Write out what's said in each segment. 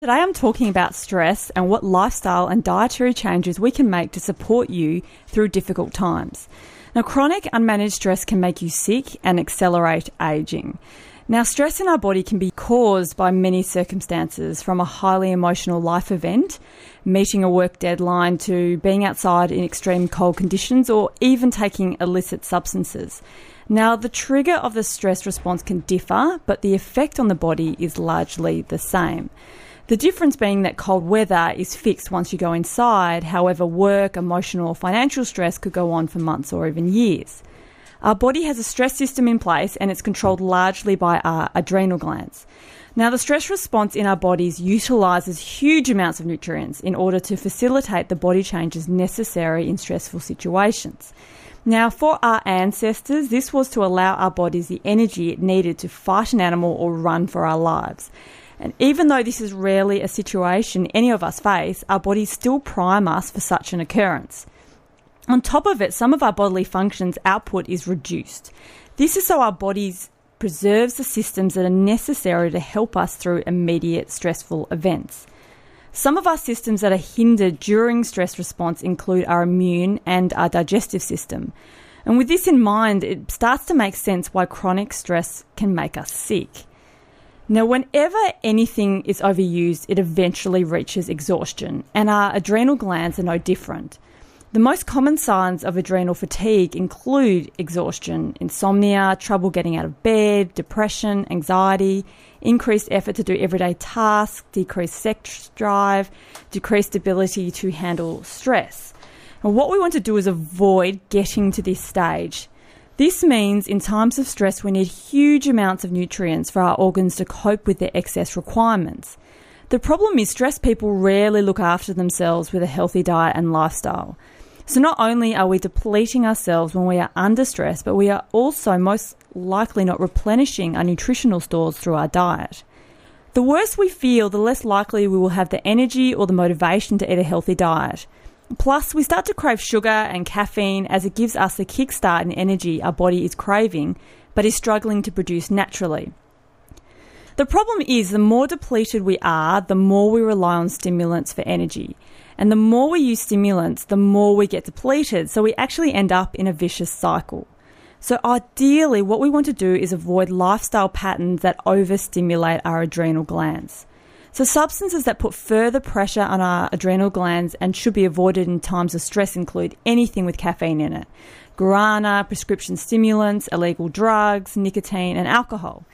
Today I'm talking about stress and what lifestyle and dietary changes we can make to support you through difficult times. Now, chronic unmanaged stress can make you sick and accelerate aging. Now, stress in our body can be caused by many circumstances, from a highly emotional life event, meeting a work deadline, to being outside in extreme cold conditions, or even taking illicit substances. Now, the trigger of the stress response can differ, but the effect on the body is largely the same. The difference being that cold weather is fixed once you go inside. However, work, emotional or financial stress could go on for months or even years. Our body has a stress system in place, and it's controlled largely by our adrenal glands. Now, the stress response in our bodies utilises huge amounts of nutrients in order to facilitate the body changes necessary in stressful situations. Now, for our ancestors, this was to allow our bodies the energy it needed to fight an animal or run for our lives. And even though this is rarely a situation any of us face, our bodies still prime us for such an occurrence. On top of it, some of our bodily functions output is reduced. This is so our bodies preserves the systems that are necessary to help us through immediate stressful events. Some of our systems that are hindered during stress response include our immune and our digestive system. And with this in mind, it starts to make sense why chronic stress can make us sick. Now, whenever anything is overused, it eventually reaches exhaustion, and our adrenal glands are no different. The most common signs of adrenal fatigue include exhaustion, insomnia, trouble getting out of bed, depression, anxiety, increased effort to do everyday tasks, decreased sex drive, decreased ability to handle stress. And what we want to do is avoid getting to this stage. This means in times of stress, we need huge amounts of nutrients for our organs to cope with their excess requirements. The problem is stressed people rarely look after themselves with a healthy diet and lifestyle. So not only are we depleting ourselves when we are under stress, but we are also most likely not replenishing our nutritional stores through our diet. The worse we feel, the less likely we will have the energy or the motivation to eat a healthy diet. Plus, we start to crave sugar and caffeine, as it gives us the kickstart and energy our body is craving, but is struggling to produce naturally. The problem is, the more depleted we are, the more we rely on stimulants for energy. And the more we use stimulants, the more we get depleted, so we actually end up in a vicious cycle. So ideally, what we want to do is avoid lifestyle patterns that overstimulate our adrenal glands. So substances that put further pressure on our adrenal glands and should be avoided in times of stress include anything with caffeine in it: guarana, prescription stimulants, illegal drugs, nicotine and alcohol.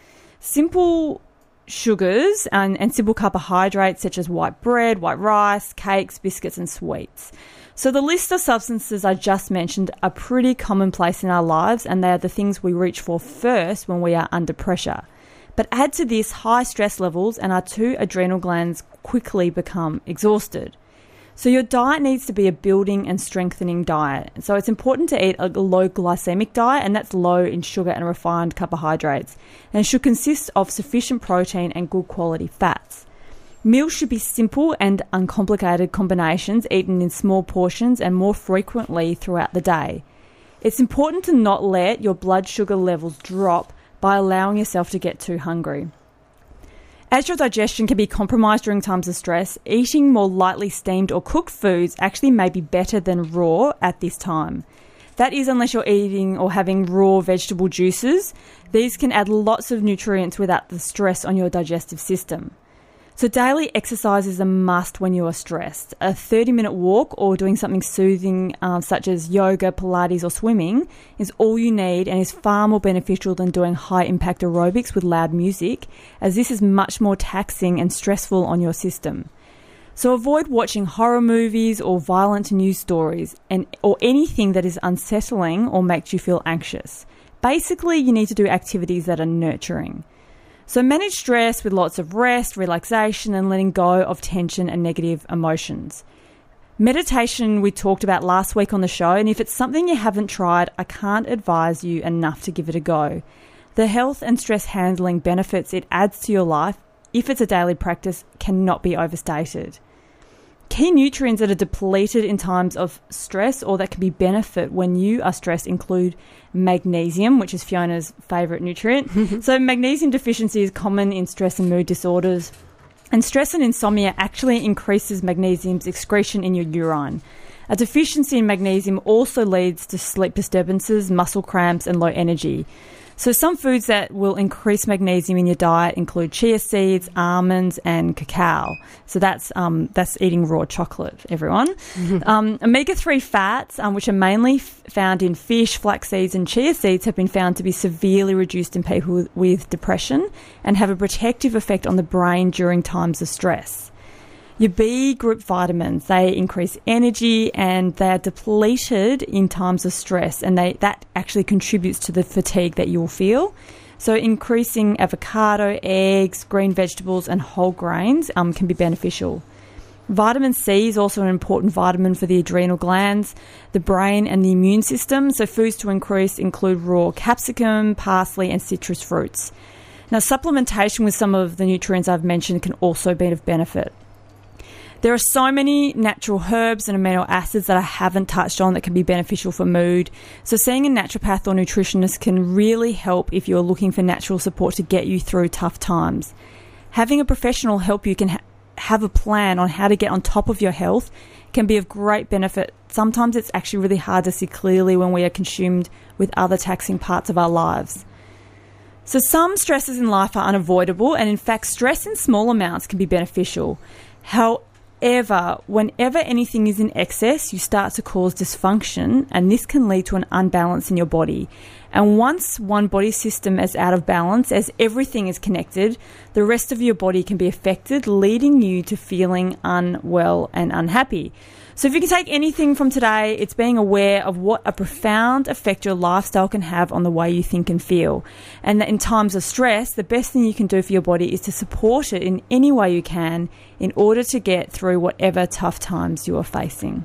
Simple sugars and simple carbohydrates such as white bread, white rice, cakes, biscuits and sweets. So the list of substances I just mentioned are pretty commonplace in our lives, and they are the things we reach for first when we are under pressure. But add to this high stress levels and our two adrenal glands quickly become exhausted. So your diet needs to be a building and strengthening diet. So it's important to eat a low glycemic diet, and that's low in sugar and refined carbohydrates. And it should consist of sufficient protein and good quality fats. Meals should be simple and uncomplicated combinations, eaten in small portions and more frequently throughout the day. It's important to not let your blood sugar levels drop by allowing yourself to get too hungry. As your digestion can be compromised during times of stress, eating more lightly steamed or cooked foods actually may be better than raw at this time. That is, unless you're eating or having raw vegetable juices. These can add lots of nutrients without the stress on your digestive system. So daily exercise is a must when you are stressed. A 30-minute walk or doing something soothing such as yoga, Pilates or swimming is all you need, and is far more beneficial than doing high-impact aerobics with loud music, as this is much more taxing and stressful on your system. So avoid watching horror movies or violent news stories or anything that is unsettling or makes you feel anxious. Basically, you need to do activities that are nurturing. So manage stress with lots of rest, relaxation, and letting go of tension and negative emotions. Meditation we talked about last week on the show, and if it's something you haven't tried, I can't advise you enough to give it a go. The health and stress handling benefits it adds to your life, if it's a daily practice, cannot be overstated. Key nutrients that are depleted in times of stress or that can be benefit when you are stressed include magnesium, which is Fiona's favourite nutrient. So magnesium deficiency is common in stress and mood disorders. And stress and insomnia actually increases magnesium's excretion in your urine. A deficiency in magnesium also leads to sleep disturbances, muscle cramps, and low energy. So some foods that will increase magnesium in your diet include chia seeds, almonds, and cacao. So that's eating raw chocolate, everyone. Omega-3 fats, which are mainly found in fish, flax seeds, and chia seeds, have been found to be severely reduced in people with depression and have a protective effect on the brain during times of stress. Your B group vitamins, they increase energy and they are depleted in times of stress, and that actually contributes to the fatigue that you'll feel. So increasing avocado, eggs, green vegetables and whole grains can be beneficial. Vitamin C is also an important vitamin for the adrenal glands, the brain and the immune system. So foods to increase include raw capsicum, parsley and citrus fruits. Now, supplementation with some of the nutrients I've mentioned can also be of benefit. There are so many natural herbs and amino acids that I haven't touched on that can be beneficial for mood. So seeing a naturopath or nutritionist can really help if you're looking for natural support to get you through tough times. Having a professional help you can have a plan on how to get on top of your health can be of great benefit. Sometimes it's actually really hard to see clearly when we are consumed with other taxing parts of our lives. So some stresses in life are unavoidable, and in fact stress in small amounts can be beneficial. However, whenever anything is in excess, you start to cause dysfunction, and this can lead to an unbalance in your body. And once one body system is out of balance, as everything is connected, the rest of your body can be affected, leading you to feeling unwell and unhappy. So if you can take anything from today, it's being aware of what a profound effect your lifestyle can have on the way you think and feel. And that in times of stress, the best thing you can do for your body is to support it in any way you can in order to get through whatever tough times you are facing.